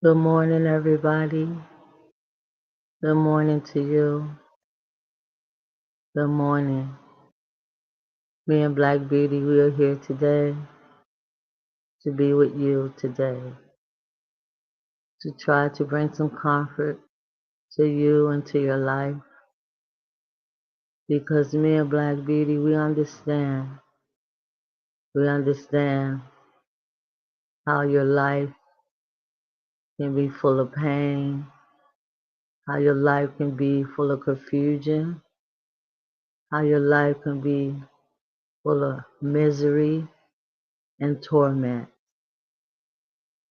Good morning, everybody. Good morning to you. Good morning. Me and Black Beauty, we are here today to be with you today, to try to bring some comfort to you and to your life. Because me and Black Beauty, we understand. We understand how your life can be full of pain, how your life can be full of confusion, how your life can be full of misery and torment.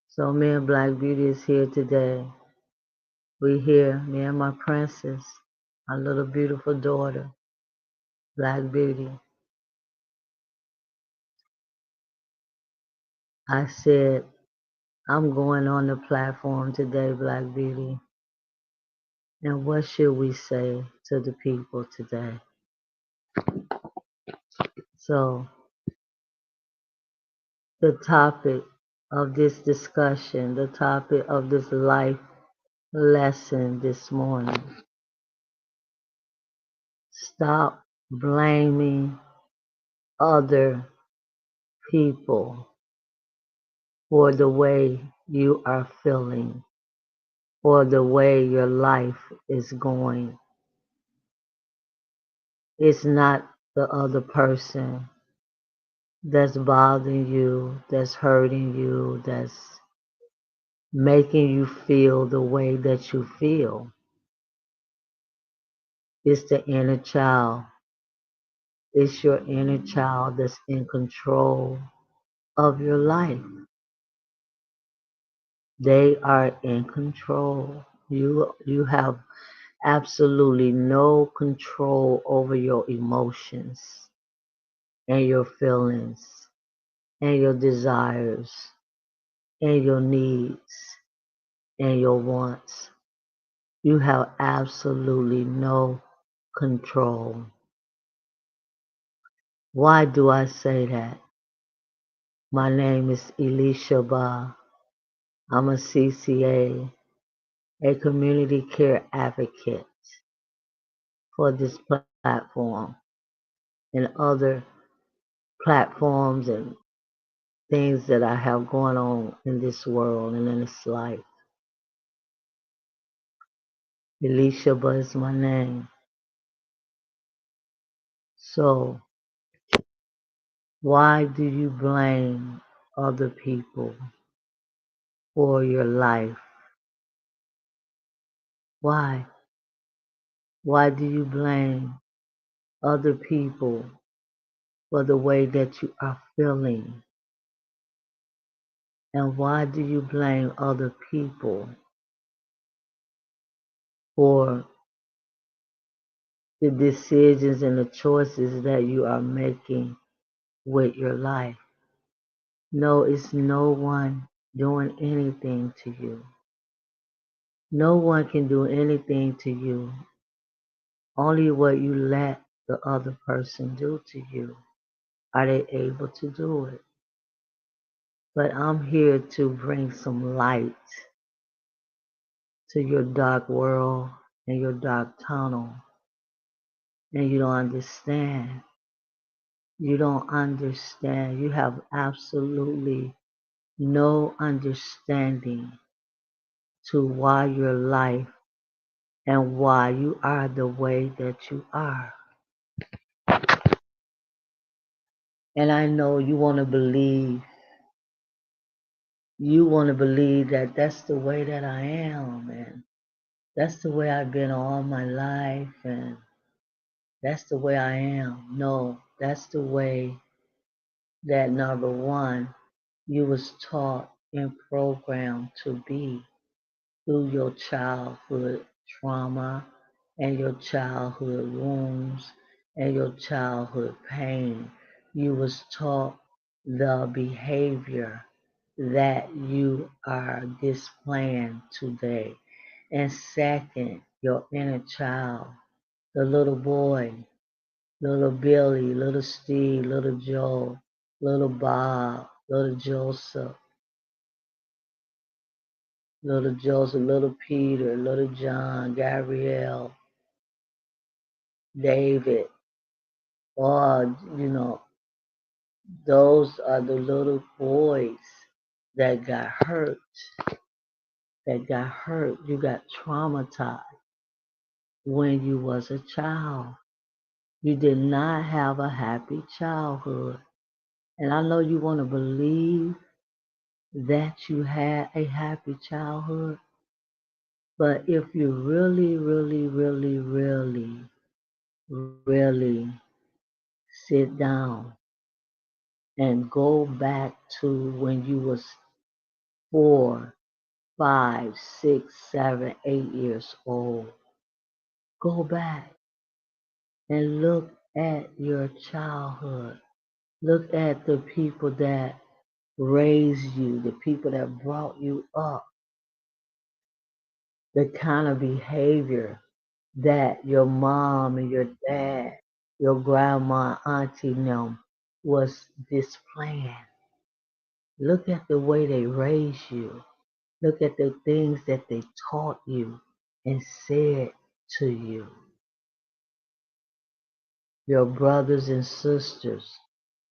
So me and Black Beauty is here today. We here, me and my princess, my little beautiful daughter, Black Beauty. I said, I'm going on the platform today, Black Beauty. And what should we say to the people today? So the topic of this discussion, the topic of this life lesson this morning, stop blaming other people for the way you are feeling or the way your life is going. It's not the other person that's bothering you, that's hurting you, that's making you feel the way that you feel. It's the inner child. It's your inner child that's in control of your life. They are in control. You have absolutely no control over your emotions and your feelings and your desires and your needs and your wants. You have absolutely no control. Why do I say that? My name is Elisha Ba. I'm a CCA, a community care advocate for this platform and other platforms and things that I have going on in this world and in this life. Elisha Ba is my name. So why do you blame other people for your life? Why? Why do you blame other people for the way that you are feeling? And why do you blame other people for the decisions and the choices that you are making with your life? No, it's no one doing anything to you. No one can do anything to you. Only what you let the other person do to you are they able to do it. But I'm here to bring some light to your dark world and your dark tunnel. And you don't understand. You don't understand. You have absolutely no understanding to why your life and why you are the way that you are. And I know you want to believe that that's the way that I am, and that's the way I've been all my life, and that's the way I am. No, that's the way that number one, you was taught and programmed to be through your childhood trauma and your childhood wounds and your childhood pain. You was taught the behavior that you are displaying today. And second, your inner child, the little boy, little Billy, little Steve, little Joe, little Bob, little Joseph, little Joseph, little Peter, little John, Gabrielle, David, or, those are the little boys that got hurt, You got traumatized when you was a child. You did not have a happy childhood. And I know you want to believe that you had a happy childhood, but if you really, really, really, really, really sit down and go back to when you was 4, 5, 6, 7, 8 years old, go back and look at your childhood. Look at the people that raised you, the people that brought you up, the kind of behavior that your mom and your dad, your grandma, auntie, them was displaying. Look at the way they raised you. Look at the things that they taught you and said to you. Your brothers and sisters,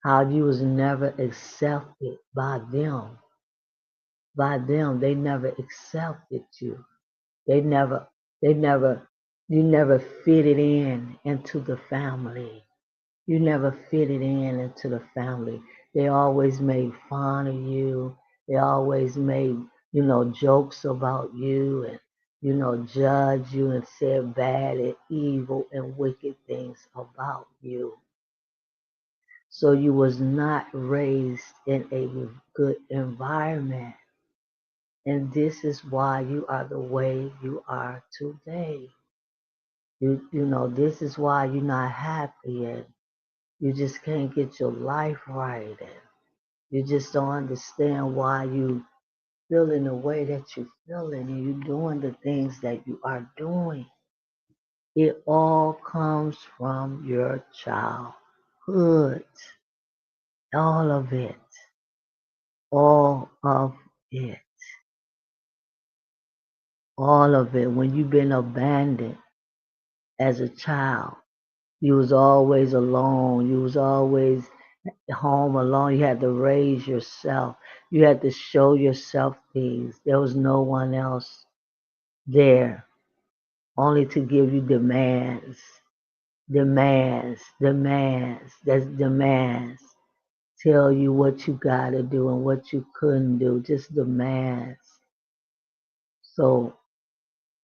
how you was never accepted by them. By them, they never accepted you. They never, you never fitted in into the family. You never fitted in into the family. They always made fun of you. They always made, jokes about you and, judge you and said bad and evil and wicked things about you. So you was not raised in a good environment. And this is why you are the way you are today. This is why you're not happy and you just can't get your life right. And you just don't understand why you feeling the way that you're feeling and you're doing the things that you are doing. It all comes from your childhood. All of it. All of it. All of it. When you've been abandoned as a child, you was always alone. You was always home alone. You had to raise yourself. You had to show yourself things. There was no one else there, only to give you demands, demands. That's demands. Tell you what you gotta do and what you couldn't do. Just demands. So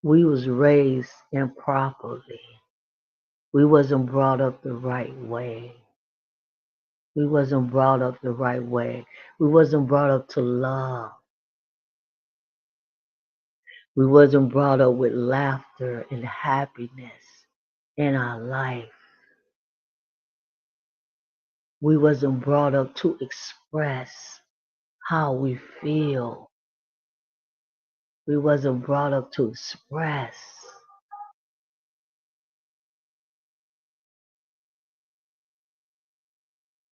we was raised improperly. We wasn't brought up the right way. We wasn't brought up the right way. We wasn't brought up to love. We wasn't brought up with laughter and happiness in our life. We wasn't brought up to express how we feel. We wasn't brought up to express.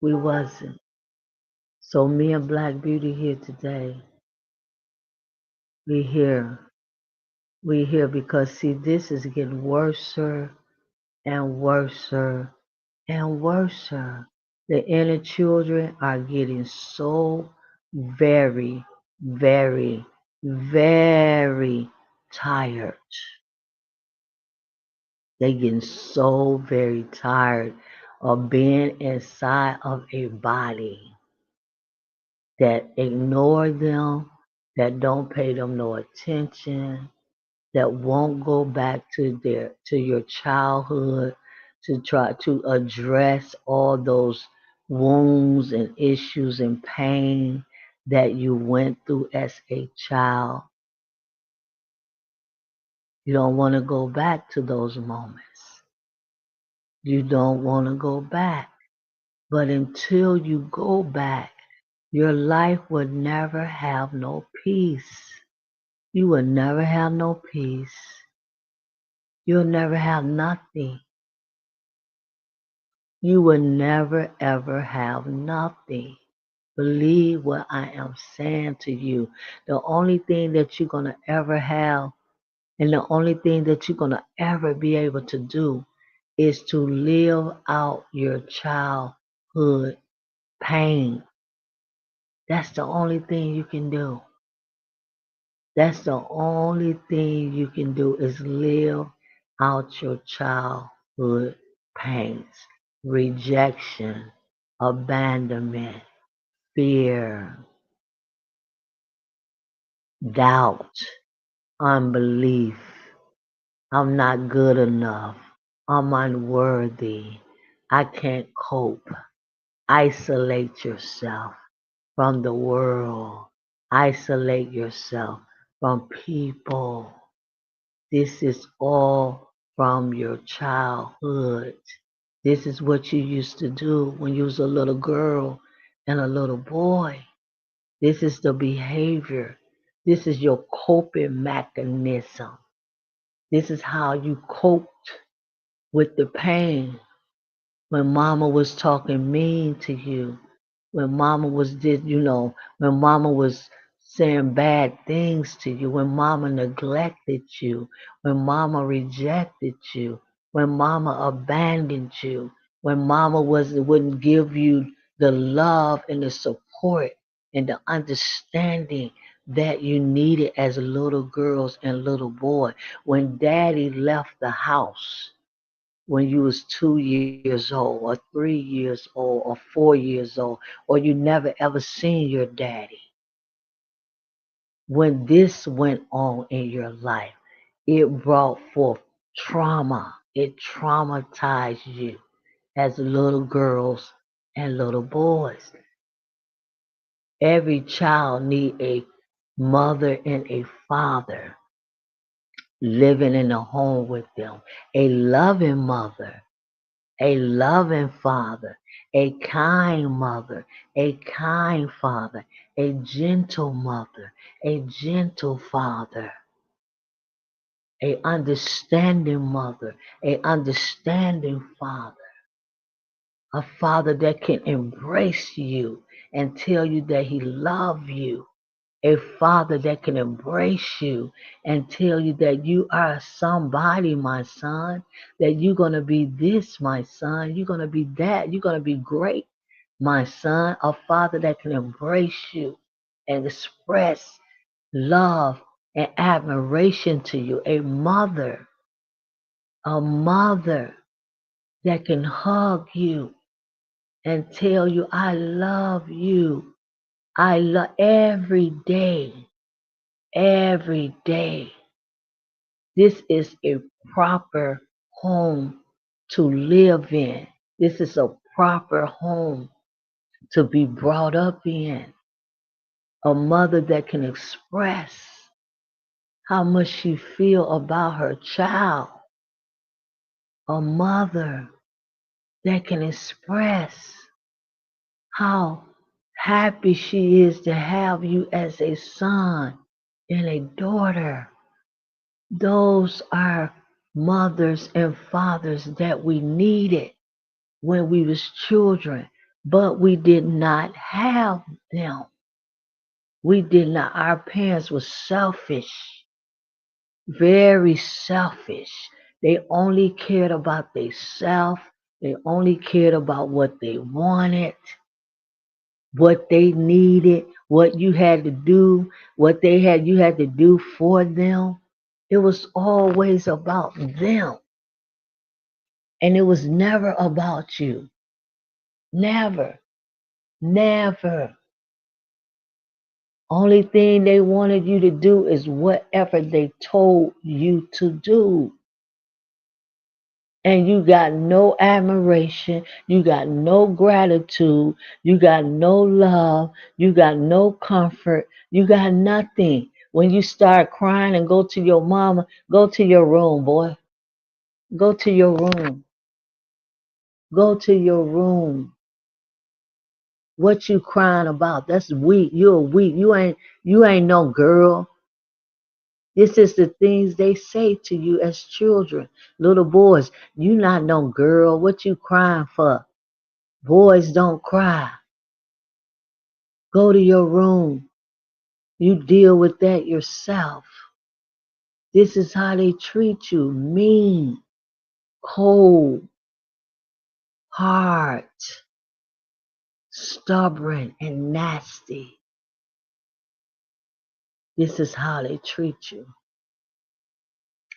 We wasn't. So me and Black Beauty here today, we here. We here because see this is getting worser and worser and worser. The inner children are getting so very, very, very tired. They're getting so very tired of being inside of a body that ignore them, that don't pay them no attention, that won't go back to your childhood to try to address all those wounds and issues and pain that you went through as a child. You don't want to go back to those moments. You don't want to go back. But until you go back, your life would never have no peace. You will never have no peace. You'll never have nothing. You will never ever have nothing Believe what I am saying to you. The only thing that you're going to ever have and the only thing that you're going to ever be able to do is to live out your childhood pain. That's the only thing you can do. That's the only thing you can do is live out your childhood pains, rejection, abandonment, fear, doubt, unbelief. I'm not good enough. I'm unworthy. I can't cope. Isolate yourself from the world. Isolate yourself from people. This is all from your childhood. This is what you used to do when you was a little girl and a little boy. This is the behavior. This is your coping mechanism. This is how you coped with the pain when mama was talking mean to you, when mama was when mama was saying bad things to you, when mama neglected you, when mama rejected you, when mama abandoned you, when mama wouldn't give you the love and the support and the understanding that you needed as little girls and little boys, when daddy left the house when you was 2 years old or 3 years old or 4 years old, or you never ever seen your daddy. When this went on in your life, it brought forth trauma. It traumatized you as little girls and little boys. Every child need a mother and a father living in a home with them, a loving mother, a loving father, a kind mother, a kind father, a gentle mother, a gentle father, a understanding mother, a understanding father, a father that can embrace you and tell you that he loves you, a father that can embrace you and tell you that you are somebody, my son, that you're going to be this, my son, you're going to be that, you're going to be great, my son, a father that can embrace you and express love and admiration to you, a mother that can hug you and tell you, I love you. I love every day. This is a proper home to live in. This is a proper home to be brought up in. A mother that can express how much she feel about her child. A mother that can express how happy she is to have you as a son and a daughter. Those are mothers and fathers that we needed when we was children, but we did not have them. We did not. Our parents were selfish, very selfish. They only cared about themselves. They only cared about what they wanted, what they needed, what you had to do, what you had to do for them. It was always about them. And it was never about you. Never. Never. Only thing they wanted you to do is whatever they told you to do. And you got no admiration, you got no gratitude, you got no love, you got no comfort, you got nothing. When you start crying and go to your mama, go to your room, boy. Go to your room. Go to your room. What you crying about? That's weak. You're weak. You ain't no girl. This is the things they say to you as children, little boys. You not no girl. What you crying for? Boys don't cry. Go to your room. You deal with that yourself. This is how they treat you. Mean, cold, hard, stubborn, and nasty. This is how they treat you.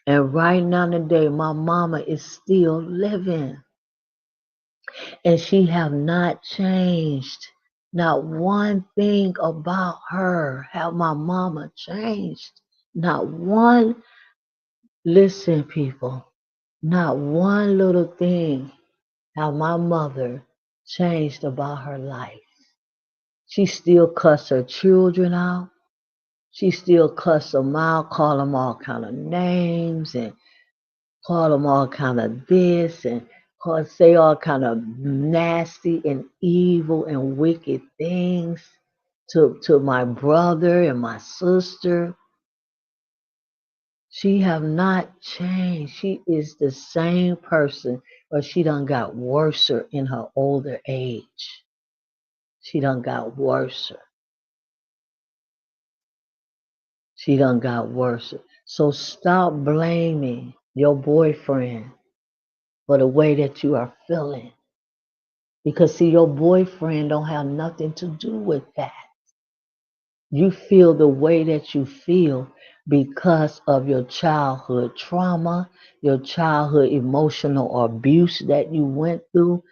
And right now today, my mama is still living. And she have not changed. Not one thing about her have my mama changed. Not one, listen people, not one little thing have my mother changed about her life. She still cuss her children out. She still cuss them out, call them all kind of names and call them all kind of this and say all kind of nasty and evil and wicked things to my brother and my sister. She have not changed. She is the same person, but she done got worser in her older age. She done got worser. She done got worse. So stop blaming your boyfriend for the way that you are feeling. Because see, your boyfriend don't have nothing to do with that. You feel the way that you feel because of your childhood trauma, your childhood emotional abuse that you went through.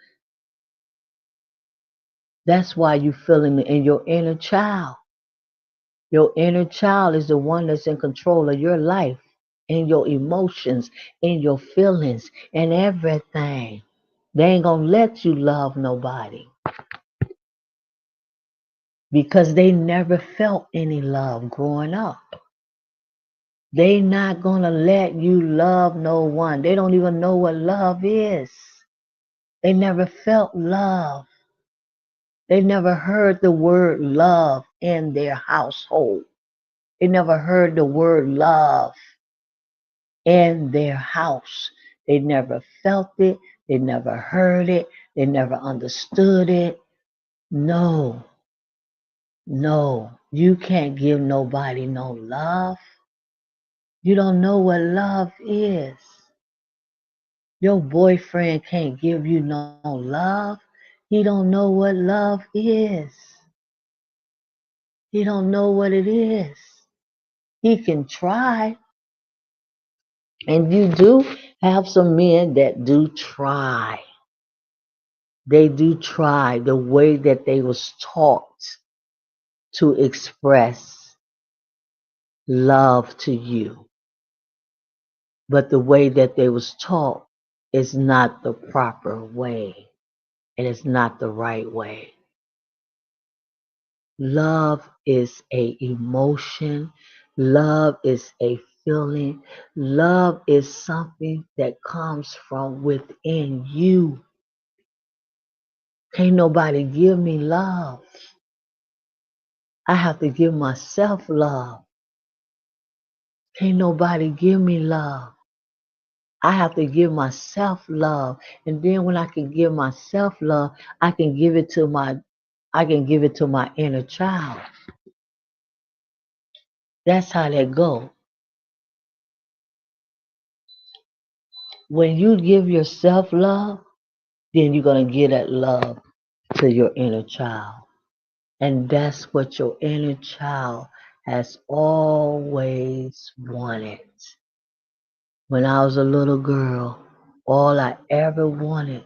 That's why you feeling it in your inner child. Your inner child is the one that's in control of your life and your emotions and your feelings and everything. They ain't gonna let you love nobody because they never felt any love growing up. They not gonna let you love no one. They don't even know what love is. They never felt love. They never heard the word love in their household. They never heard the word love in their house. They never felt it. They never heard it. They never understood it. No, no, you can't give nobody no love. You don't know what love is. Your boyfriend can't give you no love. He don't know what love is. He don't know what it is. He can try. And you do have some men that do try. They do try the way that they was taught to express love to you. But the way that they was taught is not the proper way. It is not the right way. Love is a emotion. Love is a feeling. Love is something that comes from within you. Can't nobody give me love. I have to give myself love. Can't nobody give me love. I have to give myself love. And then when I can give myself love, I can give it to my inner child. That's how that go. When you give yourself love, then you're gonna give that love to your inner child. And that's what your inner child has always wanted. When I was a little girl, all I ever wanted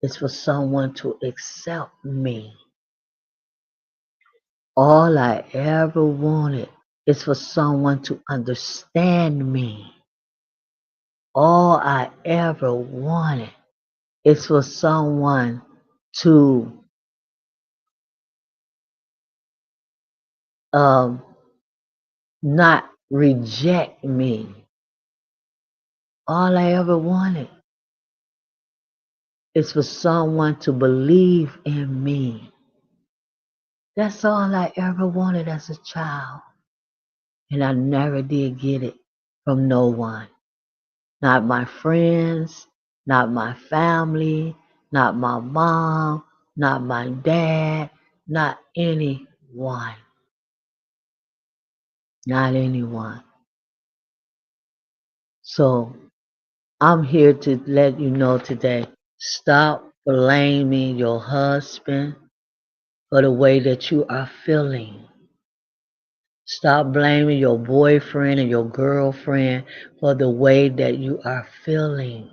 is for someone to accept me. All I ever wanted is for someone to understand me. All I ever wanted is for someone to um, not reject me. All I ever wanted is for someone to believe in me. That's all I ever wanted as a child. And I never did get it from no one. Not my friends, not my family, not my mom, not my dad, not anybody. anyone. Not anyone. So I'm here to let you know today, stop blaming your husband for the way that you are feeling. Stop blaming your boyfriend and your girlfriend for the way that you are feeling.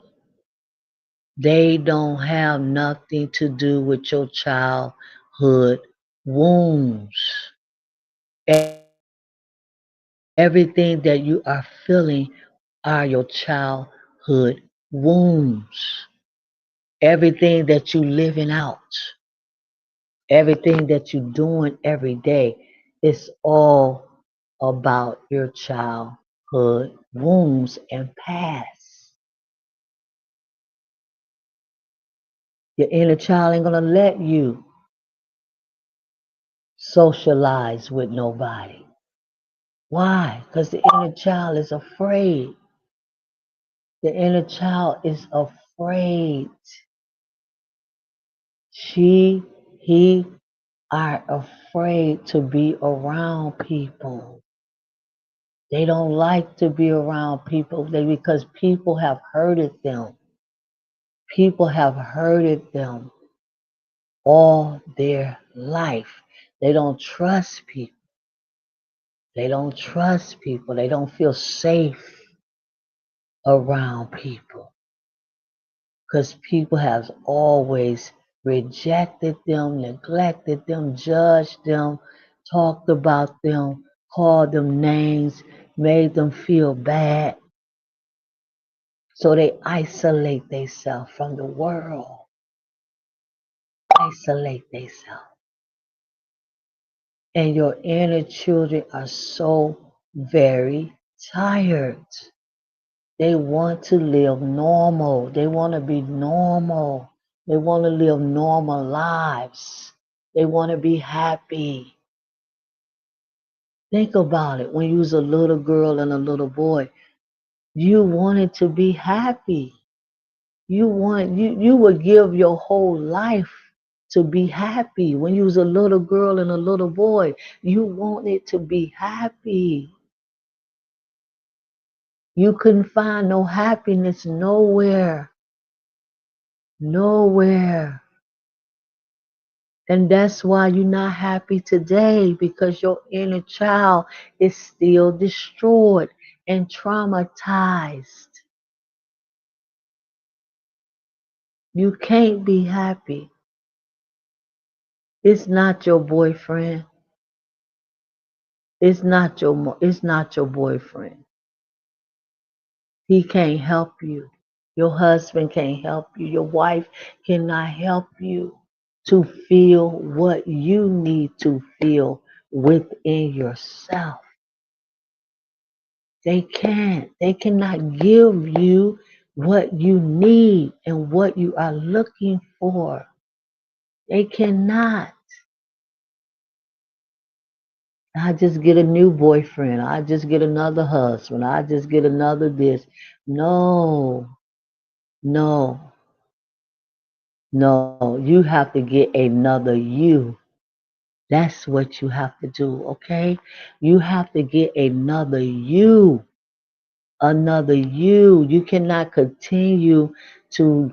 They don't have nothing to do with your childhood wounds. Everything that you are feeling are your childhood wounds. Everything that you living out, everything that you're doing every day, is all about your childhood wounds and past. Your inner child ain't gonna let you socialize with nobody. Why? Because the inner child is afraid. The inner child is afraid. He are afraid to be around people. They don't like to be around people because people have hurted them. People have hurted them all their life. They don't trust people. They don't trust people. They don't feel safe around people because people have always rejected them, neglected them, judged them, talked about them, called them names, made them feel bad. So they isolate themselves from the world. Isolate themselves. And your inner children are so very tired. They want to live normal. They want to be normal. They want to live normal lives. They want to be happy. Think about it. When you was a little girl and a little boy, you wanted to be happy. You would give your whole life to be happy. When you was a little girl and a little boy, you wanted to be happy. You couldn't find no happiness nowhere. Nowhere. And that's why you're not happy today, because your inner child is still destroyed and traumatized. You can't be happy. It's not your boyfriend. It's not your boyfriend. He can't help you. Your husband can't help you. Your wife cannot help you to feel what you need to feel within yourself. They can't. They cannot give you what you need and what you are looking for. They cannot. I just get a new boyfriend. I just get another husband. I just get another this. No, no, no. You have to get another you. That's what you have to do, okay? You have to get another you. Another you. You cannot continue to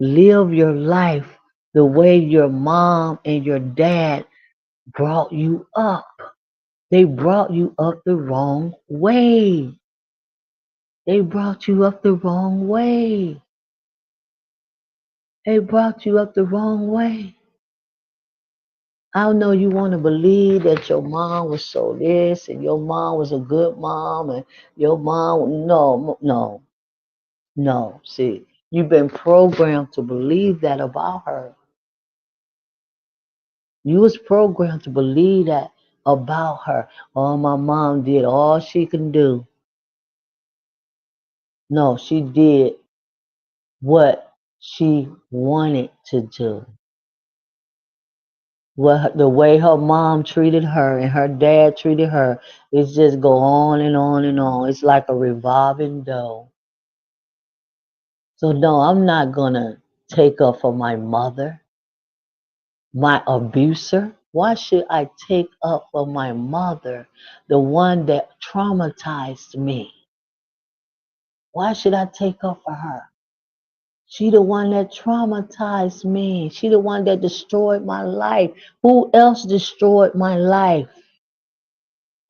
live your life the way your mom and your dad brought you up. They brought you up the wrong way. They brought you up the wrong way. They brought you up the wrong way. I know you want to believe that your mom was so this and your mom was a good mom and your mom, no, no, no. See, you've been programmed to believe that about her. You was programmed to believe that about her. Oh, my mom did all she can do. No, she did what she wanted to do. What the way her mom treated her and her dad treated her, it's just go on and on and on. It's like a revolving door. So no, I'm not gonna take up for my mother, my abuser. Why should I take up for my mother, the one that traumatized me? Why should I take up for her? She the one that traumatized me. She the one that destroyed my life. Who else destroyed my life?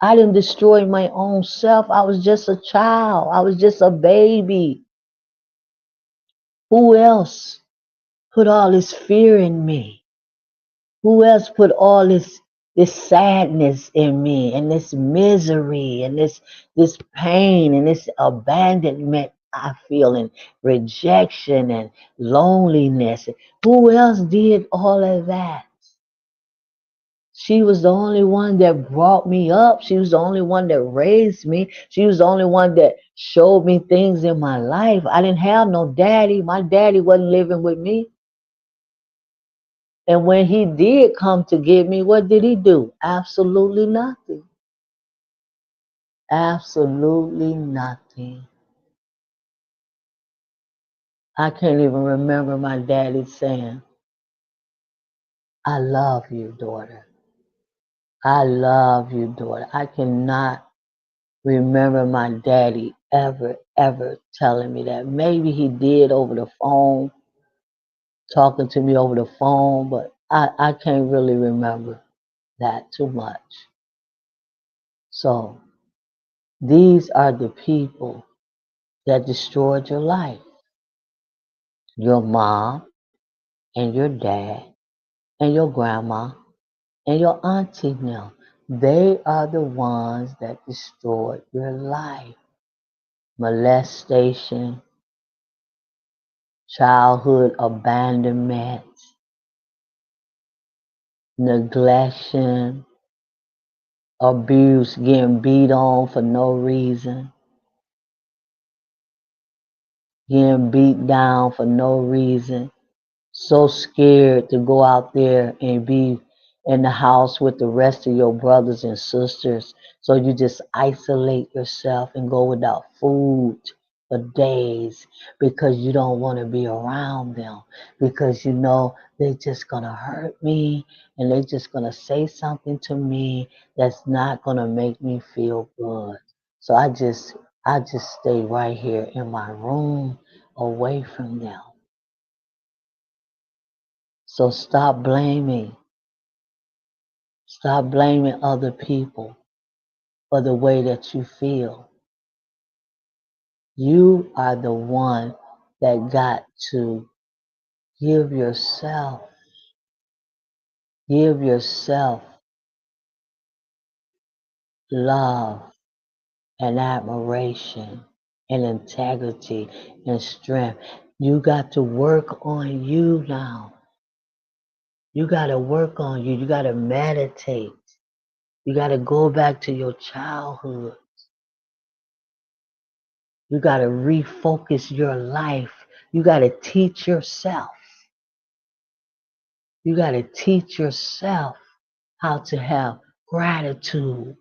I didn't destroy my own self. I was just a child. I was just a baby. Who else put all this fear in me? Who else put all this sadness in me and this misery and this pain and this abandonment I feel and rejection and loneliness? Who else did all of that? She was the only one that brought me up. She was the only one that raised me. She was the only one that showed me things in my life. I didn't have no daddy. My daddy wasn't living with me. And when he did come to get me, what did he do? Absolutely nothing. Absolutely nothing. I can't even remember my daddy saying, I love you, daughter. I love you, daughter. I cannot remember my daddy ever telling me that. Maybe he did over the phone, talking to me over the phone, but I can't really remember that too much. So these are the people that destroyed your life. Your mom and your dad and your grandma and your auntie now. They are the ones that destroyed your life. Molestation, childhood abandonment, neglection, abuse, getting beat on for no reason, getting beat down for no reason, so scared to go out there and be in the house with the rest of your brothers and sisters. So you just isolate yourself and go without food for days because you don't want to be around them, because you know they're just going to hurt me and they're just going to say something to me that's not going to make me feel good. So I just stay right here in my room away from them. So stop blaming. Stop blaming other people for the way that you feel. You are the one that got to give yourself love and admiration and integrity and strength. You got to work on you now. You got to work on you. You got to meditate. You got to go back to your childhood. You got to refocus your life. You got to teach yourself. You got to teach yourself how to have gratitude.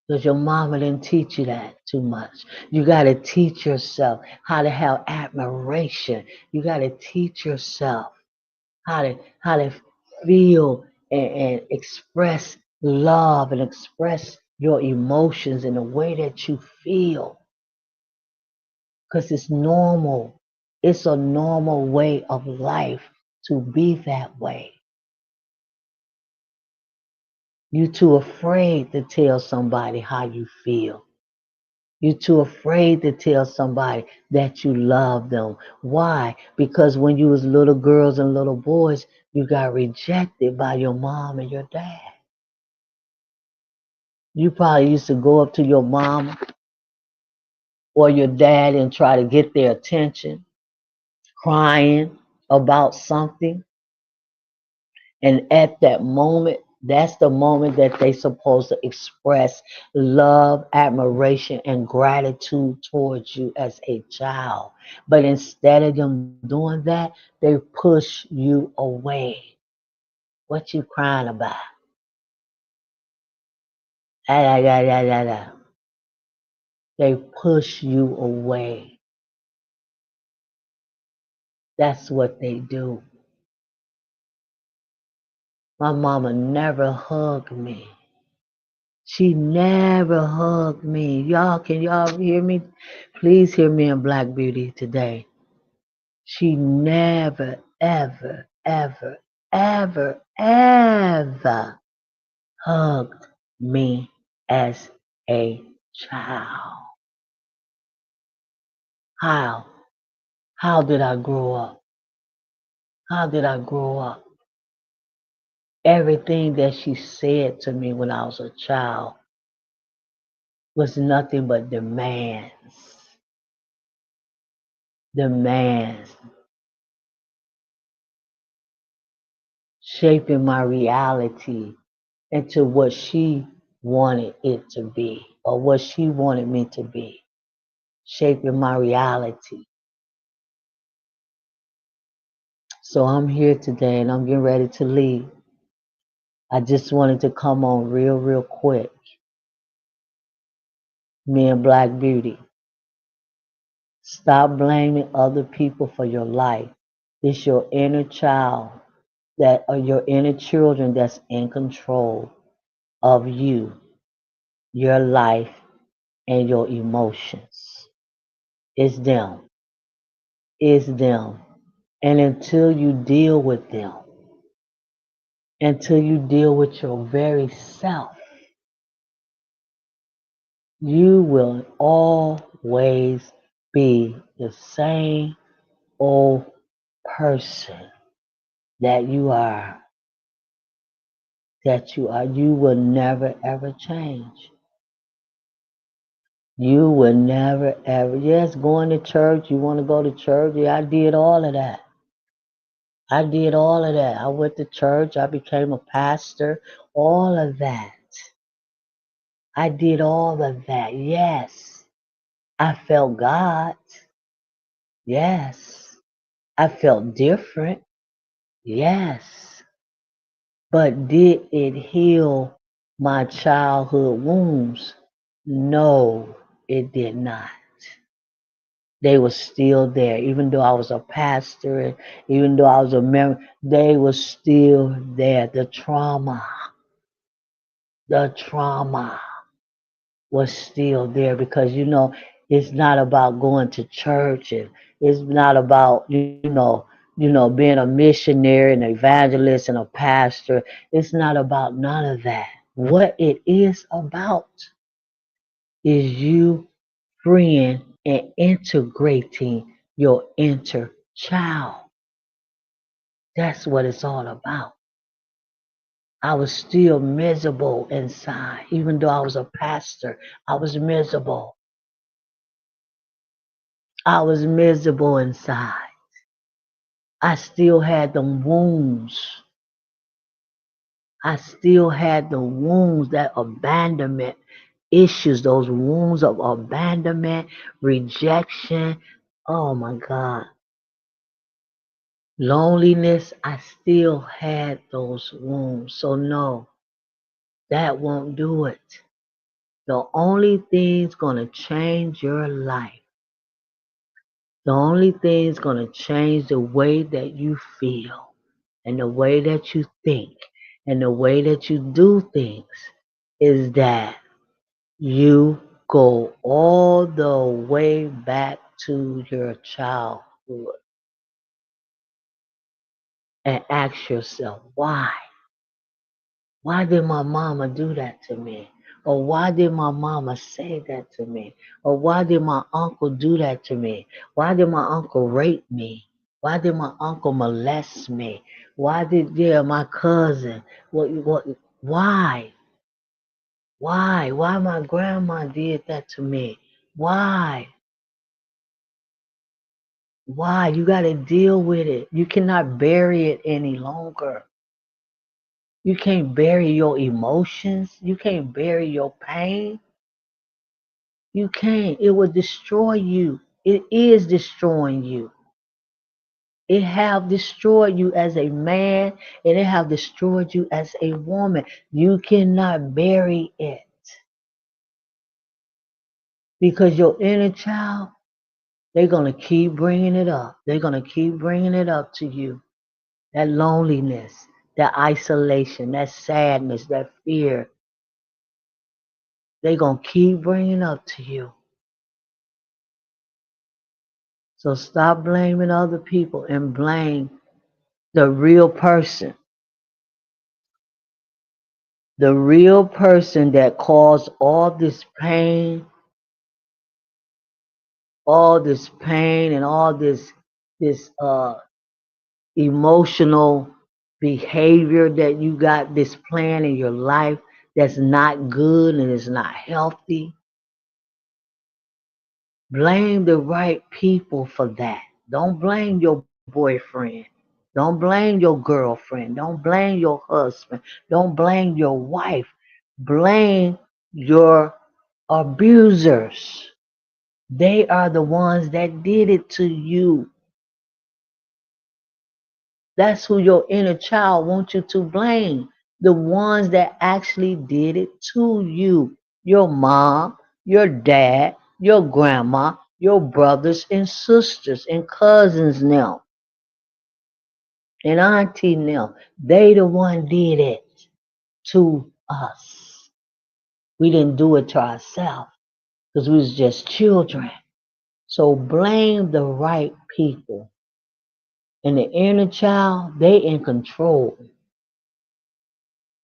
Because your mama didn't teach you that too much. You got to teach yourself how to have admiration. You got to teach yourself how to feel and express love and express your emotions in the way that you feel. Because it's normal. It's a normal way of life to be that way. You too afraid to tell somebody how you feel. You're too afraid to tell somebody that you love them. Why? Because when you was little girls and little boys, you got rejected by your mom and your dad. You probably used to go up to your mom or your dad and try to get their attention, crying about something. And at that moment, that's the moment that they supposed to express love, admiration, and gratitude towards you as a child. But instead of them doing that, they push you away. What you crying about? Ah, la, la, la, la, la. They push you away. That's what they do. My mama never hugged me. She never hugged me. Y'all, can y'all hear me? Please hear me in Black Beauty today. She never, ever, ever, ever, ever hugged me as a child. How? How did I grow up? How did I grow up? Everything that she said to me when I was a child was nothing but demands, demands, shaping my reality into what she wanted it to be or what she wanted me to be, shaping my reality. So I'm here today and I'm getting ready to leave. I just wanted to come on real quick. Me and Black Beauty. Stop blaming other people for your life. It's your inner child that or your inner children that's in control of you, your life, and your emotions. It's them. It's them. And until you deal with them, until you deal with your very self, you will always be the same old person that you are, You will never ever change. You will never ever, yes, going to church, you want to go to church. Yeah, I did all of that. I did all of that. I went to church, I became a pastor, all of that. I did all of that. Yes. I felt God. Yes. I felt different. Yes. But did it heal my childhood wounds? No, it did not. They were still there. Even though I was a pastor, and even though I was a member, they were still there. The trauma was still there because it's not about going to church and it's not about being a missionary and evangelist and a pastor. It's not about none of that. What it is about is you freeing and integrating your inner child. That's what it's all about. I was still miserable inside. Even though I was a pastor, I was miserable. I was miserable inside. I still had the wounds. I still had the wounds, that abandonment issues, those wounds of abandonment, rejection. Oh my God. Loneliness, I still had those wounds. So no, that won't do it. The only thing's gonna change your life. The only thing's gonna change the way that you feel and the way that you think and the way that you do things is that you go all the way back to your childhood and ask yourself, why? Why did my mama do that to me? Or why did my mama say that to me? Or why did my uncle do that to me? Why did my uncle rape me? Why did my uncle molest me? Why did my cousin? Why? Why? Why my grandma did that to me? Why? Why? You got to deal with it. You cannot bury it any longer. You can't bury your emotions. You can't bury your pain. You can't. It will destroy you. It is destroying you. It have destroyed you as a man and it have destroyed you as a woman. You cannot bury it because your inner child, they're going to keep bringing it up. They're going to keep bringing it up to you. That loneliness, that isolation, that sadness, that fear, they going to keep bringing up to you. So stop blaming other people and blame the real person. The real person that caused all this pain and all this emotional behavior that you got this plan in your life that's not good and is not healthy. Blame the right people for that. Don't blame your boyfriend. Don't blame your girlfriend. Don't blame your husband. Don't blame your wife. Blame your abusers. They are the ones that did it to you. That's who your inner child wants you to blame. The ones that actually did it to you. Your mom, your dad, your grandma, your brothers and sisters and cousins now. And auntie now. They the one did it to us. We didn't do it to ourselves because we was just children. So blame the right people. And the inner child, they in control.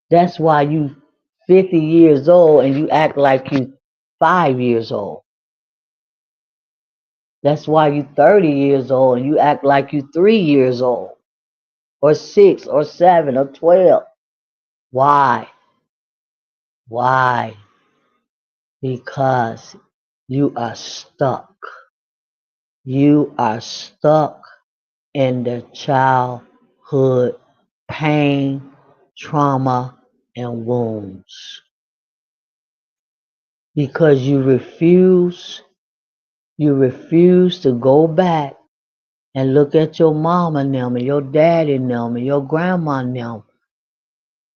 That's why you 50 years old and you act like you 5 years old. That's why you 30 years old and you act like you 3 years old or 6 or 7 or 12. Why? Why? Because you are stuck. You are stuck in the childhood pain, trauma, and wounds because you refuse to go back and look at your mama and them and your daddy and them and your grandma and them,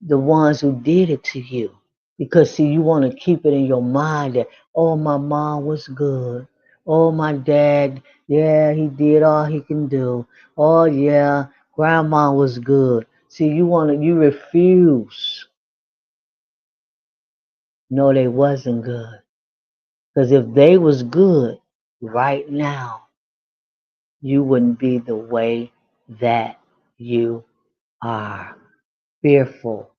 the ones who did it to you. Because see, you want to keep it in your mind that, oh, my mom was good. Oh, my dad, yeah, he did all he can do. Oh, yeah, grandma was good. See, you refuse. No, they wasn't good. Because if they was good right now, you wouldn't be the way that you are. Fearful,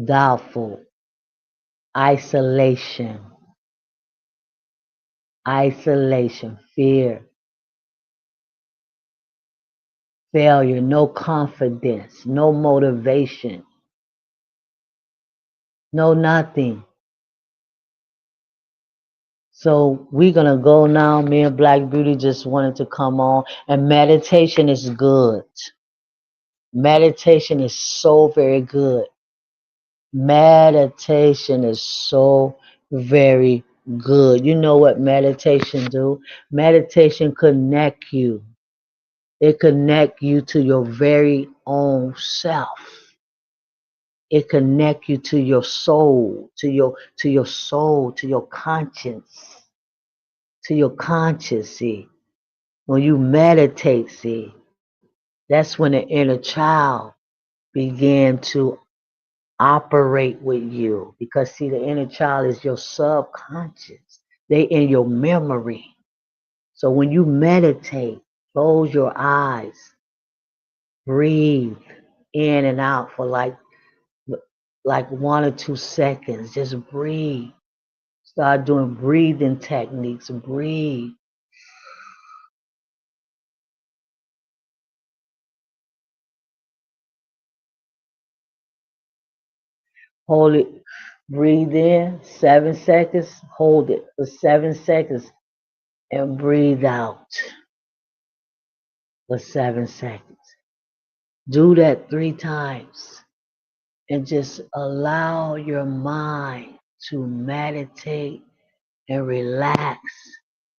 doubtful, isolation, fear, failure, no confidence, no motivation, no nothing. So we're going to go now. Me and Black Beauty just wanted to come on. And meditation is good. Meditation is so very good. Meditation is so very good. You know what meditation do? Meditation connect you. It connect you to your very own self. It connect you to your soul, to your soul, to your conscience, to your conscious. See, when you meditate, see, that's when the inner child began to operate with you. Because see, the inner child is your subconscious. They in your memory. So when you meditate, close your eyes, breathe in and out for like 1 or 2 seconds. Just breathe. Start doing breathing techniques. Breathe. Hold it. Breathe in 7 seconds. Hold it for 7 seconds and breathe out for 7 seconds. Do that 3 times and just allow your mind to meditate and relax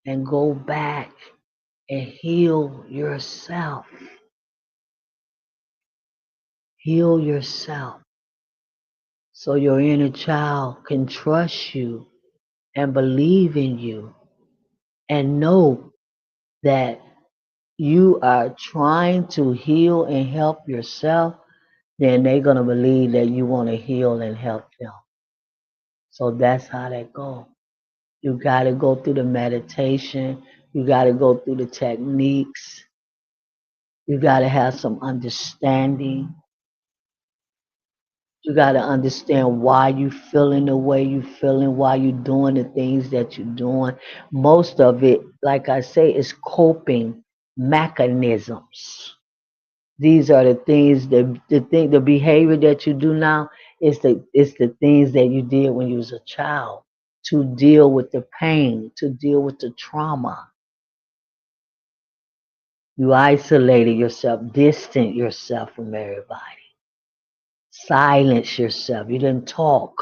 and go back and heal yourself. Heal yourself so your inner child can trust you and believe in you and know that you are trying to heal and help yourself then they're gonna believe that you want to heal and help them. So that's how that goes. You gotta go through the meditation. You gotta go through the techniques. You gotta have some understanding. You got to understand why you feeling the way you feeling, why you doing the things that you're doing. Most of it, like I say, is coping mechanisms. These are the things the behavior that you do now is the things that you did when you was a child to deal with the pain, to deal with the trauma. You isolated yourself, distant yourself from everybody, silence yourself. You didn't talk.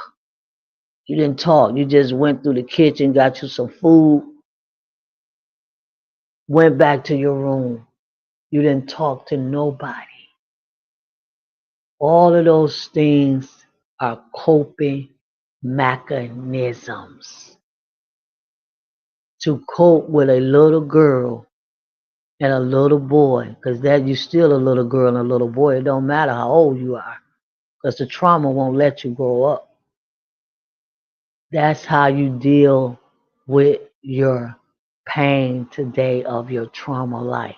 You didn't talk. You just went through the kitchen, got you some food, went back to your room. You didn't talk to nobody. All of those things are coping mechanisms to cope with a little girl and a little boy, because that you still a little girl and a little boy. It don't matter how old you are, because the trauma won't let you grow up. That's how you deal with your pain today of your trauma life.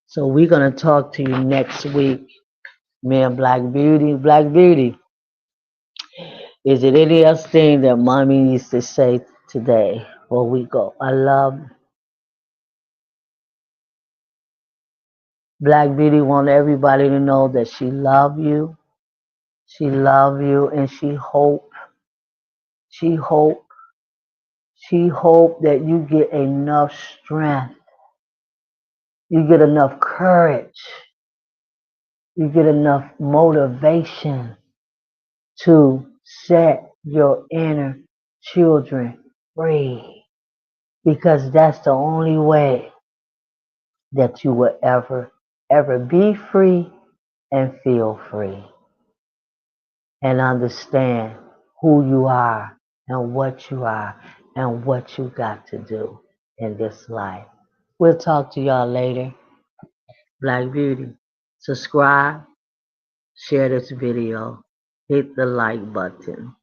So we're gonna talk to you next week, me and Black Beauty. Black Beauty, is it any else thing that mommy needs to say today before we go? I love Black Beauty. Want everybody to know that she love you. She love you, and she hope, she hope that you get enough strength, you get enough courage, you get enough motivation to set your inner children free, because that's the only way that you will ever be free and feel free and understand who you are and what you got to do in this life. We'll talk to y'all later. Black Beauty, subscribe, share this video, hit the like button.